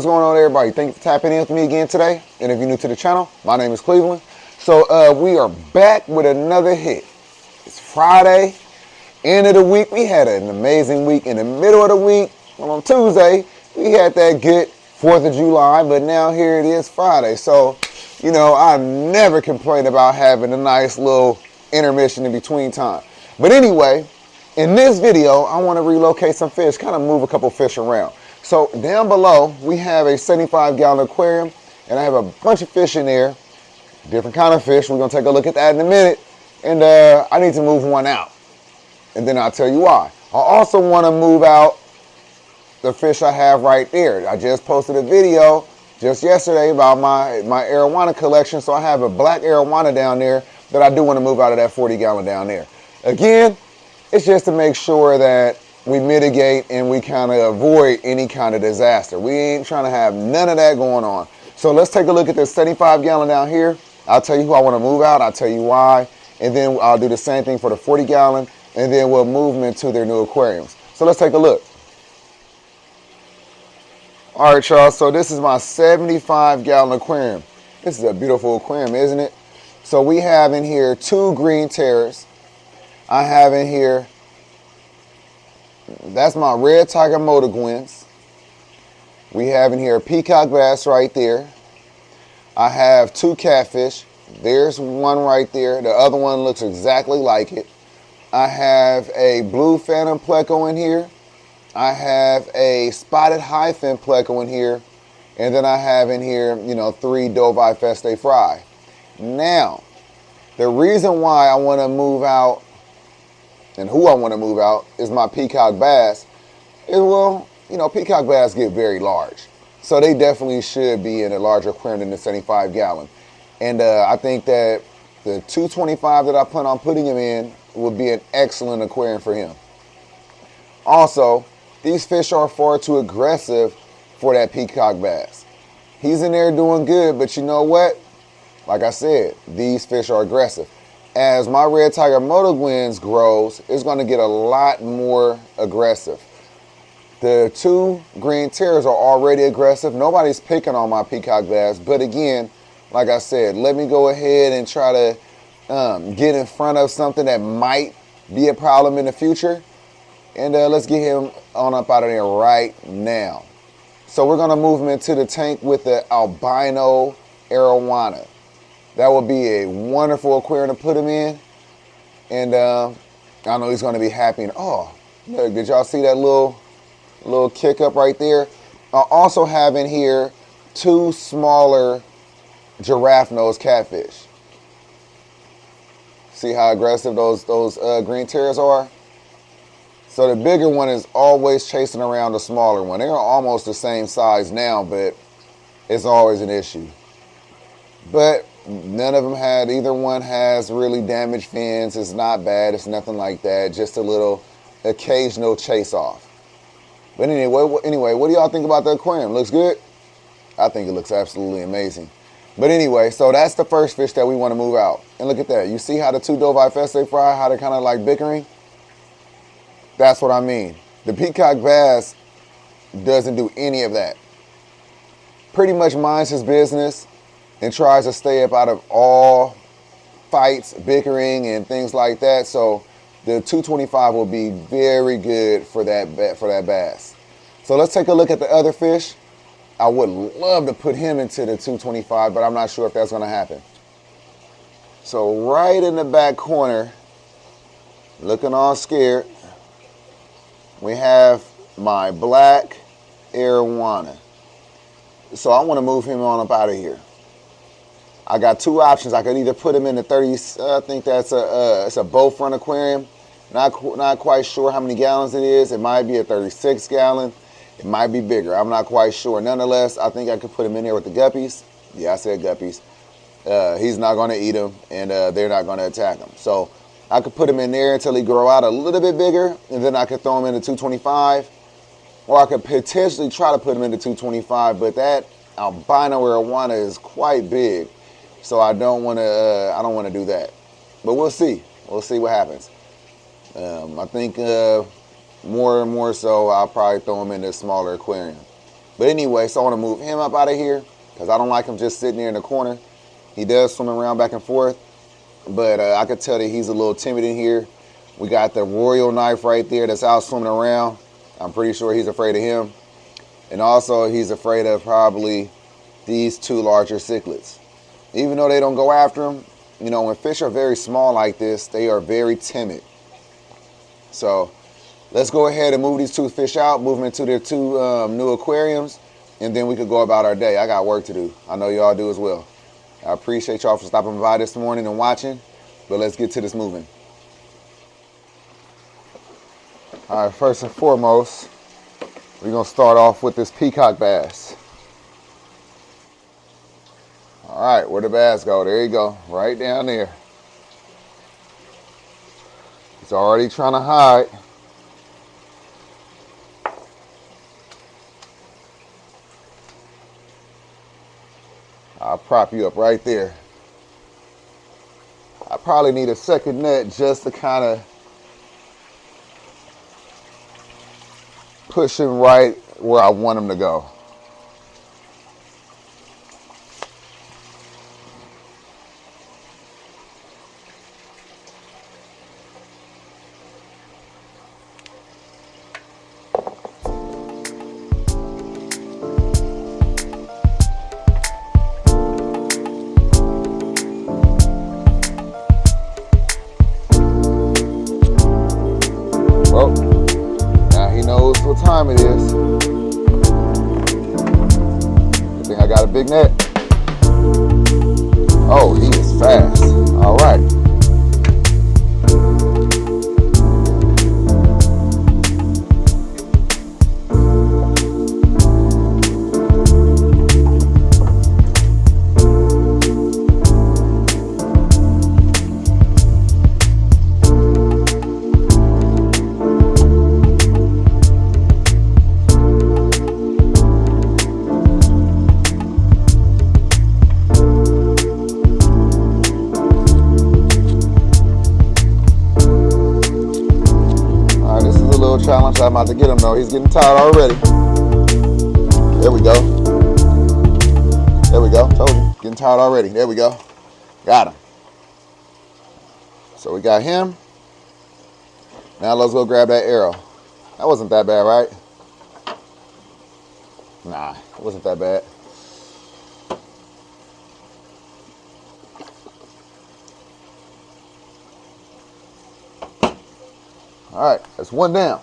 going on, everybody? Thank you for tapping in with me again today. And if you're new to the channel, my name is Cleveland. So we are back with another hit. It's Friday, end of the week. We had an amazing week. In the middle of the week, well, on Tuesday, we had that good 4th of July, but now here it is Friday. So, you know, I never complain about having a nice little intermission in between time. But anyway, in this video, I want to relocate some fish, kind of move a couple fish around. So down below, we have a 75-gallon aquarium, and I have a bunch of fish in there, different kind of fish. We're going to take a look at that in a minute, and I need to move one out, and then I'll tell you why. I also want to move out the fish I have right there. I just posted a video just yesterday about my arowana collection, so I have a black arowana down there that I do want to move out of that 40-gallon down there. Again, it's just to make sure that we mitigate and we kind of avoid any kind of disaster. We ain't trying to have none of that going on. So let's take a look at this 75-gallon down here. I'll tell you who I want to move out. I'll tell you why. And then I'll do the same thing for the 40-gallon. And then we'll move them into their new aquariums. So let's take a look. All right, y'all. So this is my 75-gallon aquarium. This is a beautiful aquarium, isn't it? So we have in here 2 green terrors. I have in here, that's my red tiger motor-gwins. We have in here a peacock bass right there. I have 2 catfish. There's one right there. The other one looks exactly like it. I have a blue phantom pleco in here. I have a spotted hyphen pleco in here. And then I have in here, you know, 3 Dovai Feste fry. Now, the reason why I want to move out and who I want to move out is my peacock bass. Well, you know, peacock bass get very large. So they definitely should be in a larger aquarium than the 75-gallon. And I think that the 225 that I plan on putting him in would be an excellent aquarium for him. Also, these fish are far too aggressive for that peacock bass. He's in there doing good, but you know what? Like I said, these fish are aggressive. As my red tiger motor-gwins grows, it's going to get a lot more aggressive. The 2 green terrors are already aggressive. Nobody's picking on my peacock bass, but again, like I said, let me go ahead and try to get in front of something that might be a problem in the future, and let's get him on up out of there right now. So we're going to move him into the tank with the albino arowana. That would be a wonderful aquarium to put him in. And I know he's going to be happy. And, oh, look, did y'all see that little kick up right there? I also have in here 2 smaller giraffe nose catfish. See how aggressive those green terrors are? So the bigger one is always chasing around the smaller one. They're almost the same size now, but it's always an issue. But none of them either one has really damaged fins. It's not bad. It's nothing like that. Just a little occasional chase off. But anyway, what do y'all think about the aquarium? Looks good? I think it looks absolutely amazing. But anyway, so that's the first fish that we want to move out. And look at that. You see how the 2 Dovai Feste fry, how they're kind of like bickering? That's what I mean. The peacock bass doesn't do any of that. Pretty much minds his business and tries to stay up out of all fights, bickering, and things like that. So the 225 will be very good for that bass. So let's take a look at the other fish. I would love to put him into the 225, but I'm not sure if that's going to happen. So right in the back corner, looking all scared, we have my black arowana. So I want to move him on up out of here. I got 2 options. I could either put him in the 30, I think that's it's a bow front aquarium. Not quite sure how many gallons it is. It might be a 36-gallon. It might be bigger. I'm not quite sure. Nonetheless, I think I could put him in there with the guppies. Yeah, I said guppies. He's not going to eat them, and they're not going to attack him. So I could put him in there until he grow out a little bit bigger, and then I could throw him in the 225. Or I could potentially try to put him in the 225, but that albino arowana is quite big. So I don't want to do that. But we'll see. We'll see what happens. I think more and more so I'll probably throw them in this smaller aquarium. But anyway, so I want to move him up out of here because I don't like him just sitting there in the corner. He does swim around back and forth, but I could tell that he's a little timid in here. We got the royal knife right there that's out swimming around. I'm pretty sure he's afraid of him. And also he's afraid of probably these two larger cichlids. Even though they don't go after him, you know, when fish are very small like this, they are very timid. So let's go ahead and move these two fish out, move them into their two new aquariums, and then we could go about our day. I got work to do. I know y'all do as well. I appreciate y'all for stopping by this morning and watching, but let's get to this moving. All right, first and foremost, we're gonna start off with this peacock bass. All right, where the bass go? There you go, right down there. He's already trying to hide. I'll prop you up right there. I probably need a second net just to kind of push him right where I want him to go. Well, now he knows what time it is. I think I got a big net. Oh, he is fast. All right. Challenge. I'm about to get him though. He's getting tired already. There we go. There we go. Told you. Getting tired already. There we go. Got him. So we got him. Now let's go grab that arrow. That wasn't that bad, right? Nah, it wasn't that bad. All right, that's one down.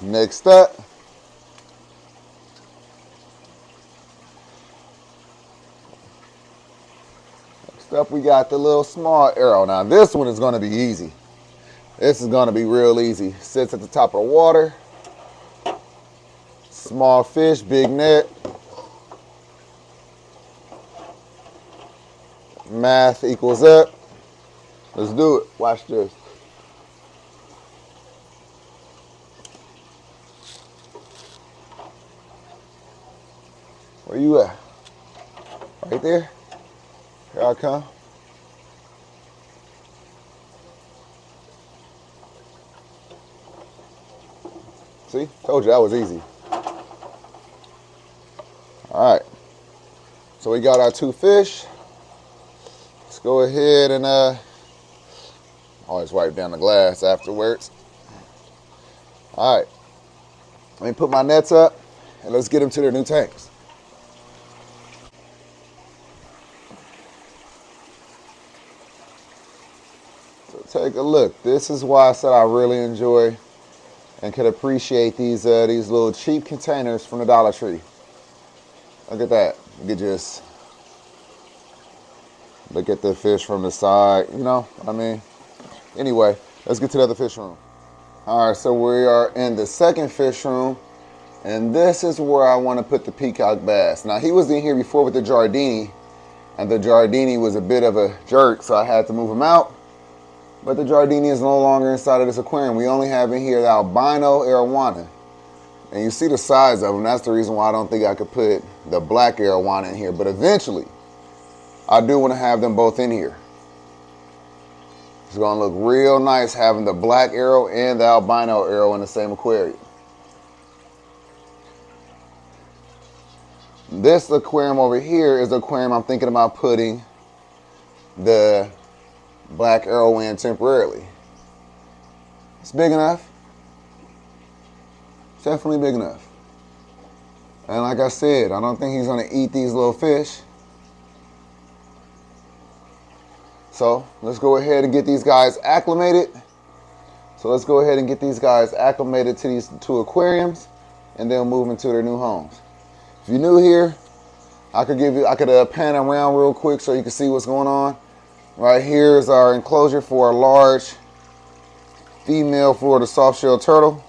Next up, we got the little small arrow. Now this one is going to be easy. This is going to be real easy. Sits at the top of the water. Small fish, big net. Math equals up. Let's do it. Watch this. Where you at? Right there? Here I come. See? Told you that was easy. All right. So we got our two fish. Let's go ahead and always wipe down the glass afterwards. All right. Let me put my nets up and let's get them to their new tanks. Take a look. This is why I said I really enjoy and can appreciate these little cheap containers from the Dollar Tree. Look at that. You could just look at the fish from the side, you know what I mean? Anyway, let's get to the other fish room. All right, so we are in the second fish room, and this is where I want to put the peacock bass. Now, he was in here before with the Giardini, and the Giardini was a bit of a jerk, so I had to move him out. But the Giardini is no longer inside of this aquarium. We only have in here the albino arowana. And you see the size of them. That's the reason why I don't think I could put the black arowana in here. But eventually, I do want to have them both in here. It's going to look real nice having the black arrow and the albino arrow in the same aquarium. This aquarium over here is the aquarium I'm thinking about putting the black arrow in temporarily. It's big enough. It's definitely big enough. And like I said, I don't think he's going to eat these little fish. So let's go ahead and get these guys acclimated. So let's go ahead and get these guys acclimated to these two aquariums, and then move into their new homes. If you're new here, I could pan around real quick so you can see what's going on. Right here is our enclosure for a large female Florida softshell turtle.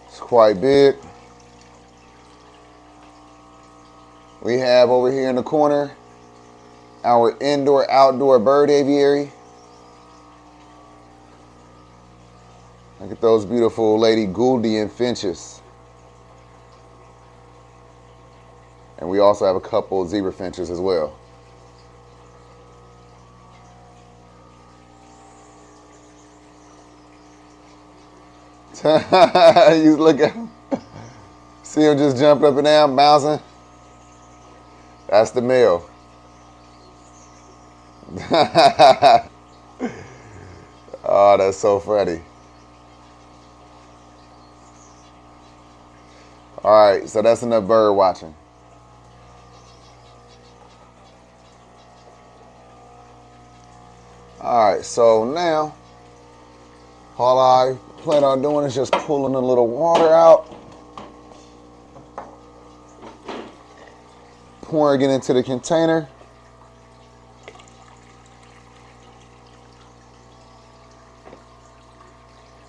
It's quite big. We have over here in the corner our indoor-outdoor bird aviary. Look at those beautiful Lady Gouldian finches. And we also have a couple zebra finches as well. You look at him. See him just jumping up and down, bouncing? That's the male. Oh, that's so funny. All right, so that's enough bird watching. All right, so now all I plan on doing is just pulling a little water out, pouring it into the container.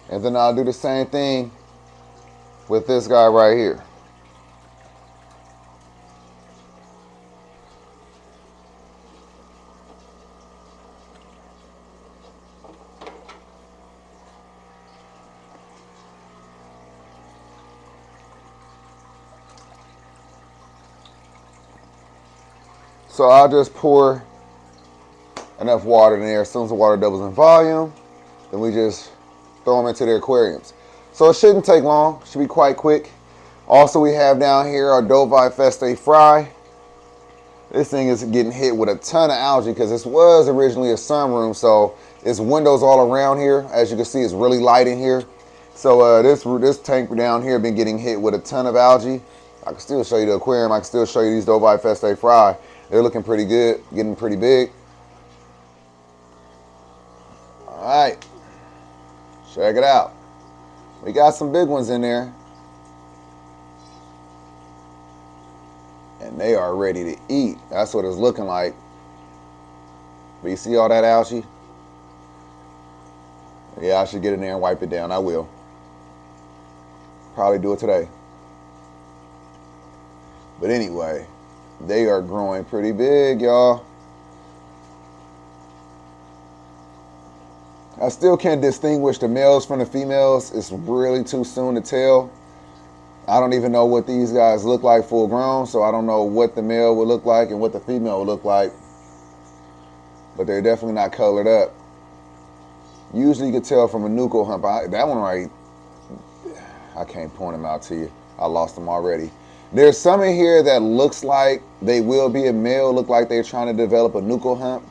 And then I'll do the same thing with this guy right here. So I'll just pour enough water in there. As soon as the water doubles in volume, then we just throw them into their aquariums. So it shouldn't take long. It should be quite quick. Also, we have down here our Dovai Feste fry. This thing is getting hit with a ton of algae because this was originally a sunroom, so it's windows all around here. As you can see, it's really light in here. So this tank down here been getting hit with a ton of algae. I can still show you the aquarium. I can still show you these Dovai Feste fry. They're looking pretty good, getting pretty big. All right, check it out. We got some big ones in there. And they are ready to eat. That's what it's looking like. But you see all that algae? Yeah, I should get in there and wipe it down. I will. Probably do it today. But anyway, they are growing pretty big, y'all. I still can't distinguish the males from the females. It's really too soon to tell. I don't even know what these guys look like full grown, so I don't know what the male would look like and what the female would look like. But they're definitely not colored up. Usually you can tell from a nuchal hump. That one right, I can't point them out to you. I lost them already. There's some in here that looks like they will be a male, look like they're trying to develop a nuchal hump.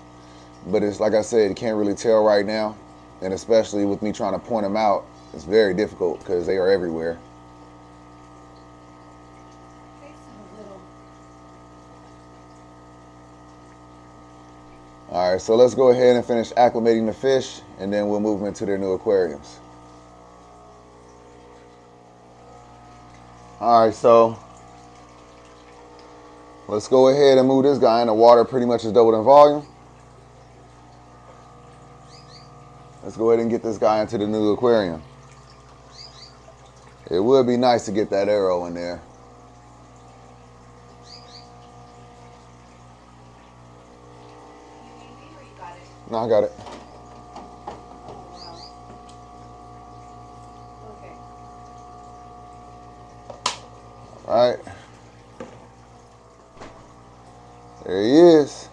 But it's like I said, you can't really tell right now. And especially with me trying to point them out, it's very difficult because they are everywhere. All right, so let's go ahead and finish acclimating the fish, and then we'll move them into their new aquariums. All right, so let's go ahead and move this guy in. The water pretty much is doubled in volume. Let's go ahead and get this guy into the new aquarium. It would be nice to get that arrow in there. No, I got it. Okay. All right. There he is.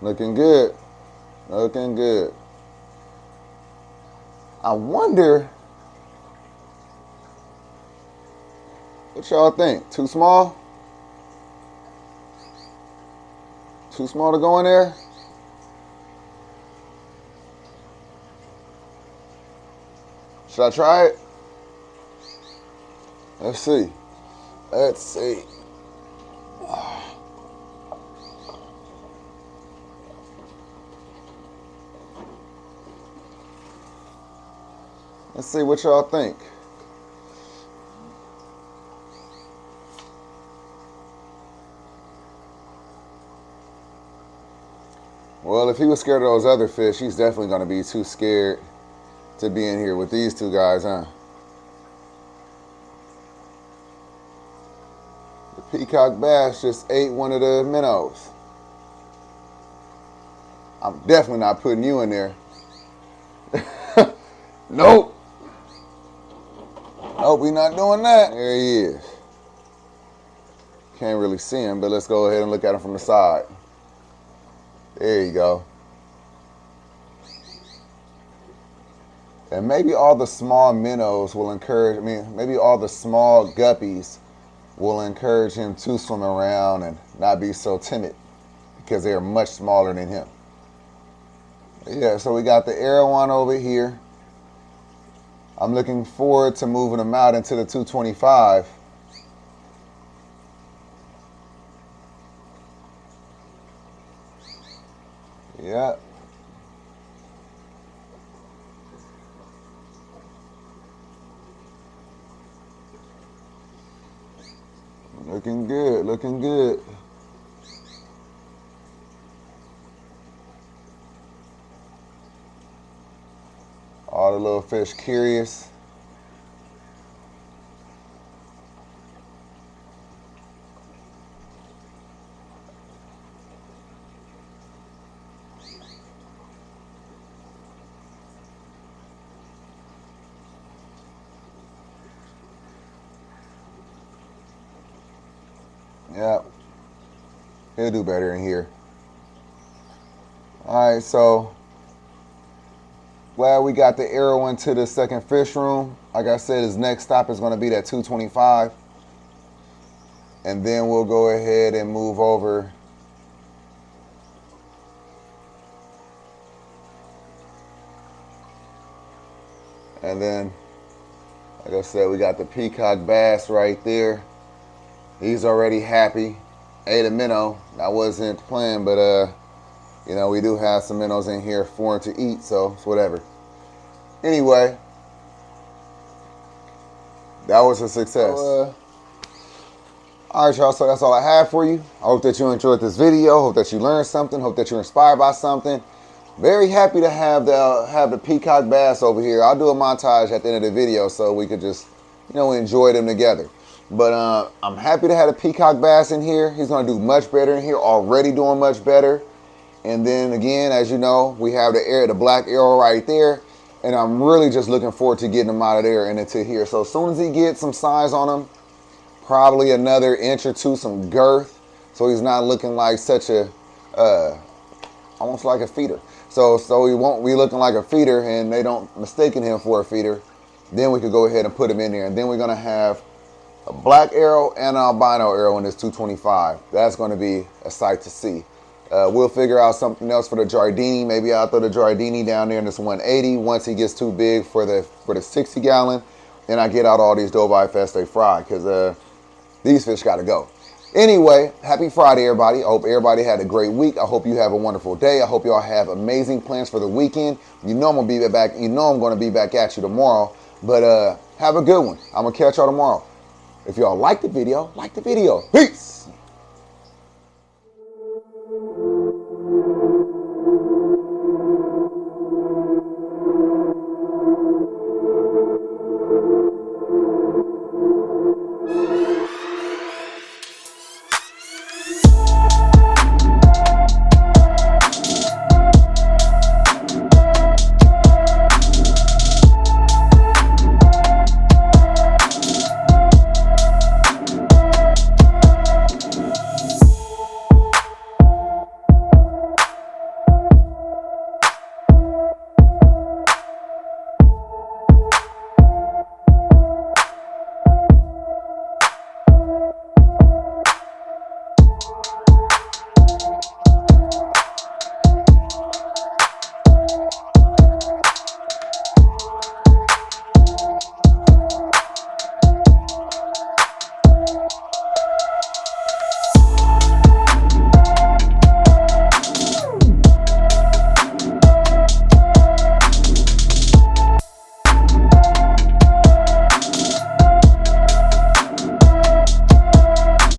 Looking good. Looking good. I wonder, what y'all think? Too small? Too small to go in there? Should I try it? Let's see. Let's see. Let's see what y'all think. Well, if he was scared of those other fish, he's definitely going to be too scared to be in here with these two guys, huh? The peacock bass just ate one of the minnows. I'm definitely not putting you in there. Nope. Nope, we not doing that. There he is. Can't really see him, but let's go ahead and look at him from the side. There you go. And maybe all the small minnows will encourage, maybe all the small guppies will encourage him to swim around and not be so timid because they are much smaller than him. Yeah, so we got the arowana over here. I'm looking forward to moving them out into the 225. Yeah. Looking good, looking good. All the little fish curious. Yep. He'll do better in here. All right, so glad we got the arrow into the second fish room. Like I said, his next stop is going to be that 225. And then we'll go ahead and move over. And then, like I said, we got the peacock bass right there. He's already happy. Ate a minnow. I wasn't playing, but you know, we do have some minnows in here for him to eat, so it's whatever. Anyway, that was a success. So, all right, y'all, so that's all I have for you. I hope that you enjoyed this video. Hope that you learned something. Hope that you're inspired by something. Very happy to have the peacock bass over here. I'll do a montage at the end of the video so we could just, you know, enjoy them together. But I'm happy to have a peacock bass in here. He's going to do much better in here, already doing much better. And then again, as you know, we have the black arrow right there. And I'm really just looking forward to getting him out of there and into here. So as soon as he gets some size on him, probably another inch or two, some girth, so he's not looking like such a, almost like a feeder. So he won't be looking like a feeder and they don't mistaken him for a feeder. Then we could go ahead and put him in there. And then we're going to have a black arrow and an albino arrow in this 225. That's going to be a sight to see. We'll figure out something else for the Giardini. Maybe I'll throw the Giardini down there in this 180 once he gets too big for the 60 gallon. And I get out all these Dobai Feste fried because these fish got to go. Anyway, happy Friday, everybody. I hope everybody had a great week. I hope you have a wonderful day. I hope y'all have amazing plans for the weekend. You know I'm going to be back. You know I'm going to be back at you tomorrow. But have a good one. I'm going to catch y'all tomorrow. If y'all like the video, like the video. Peace.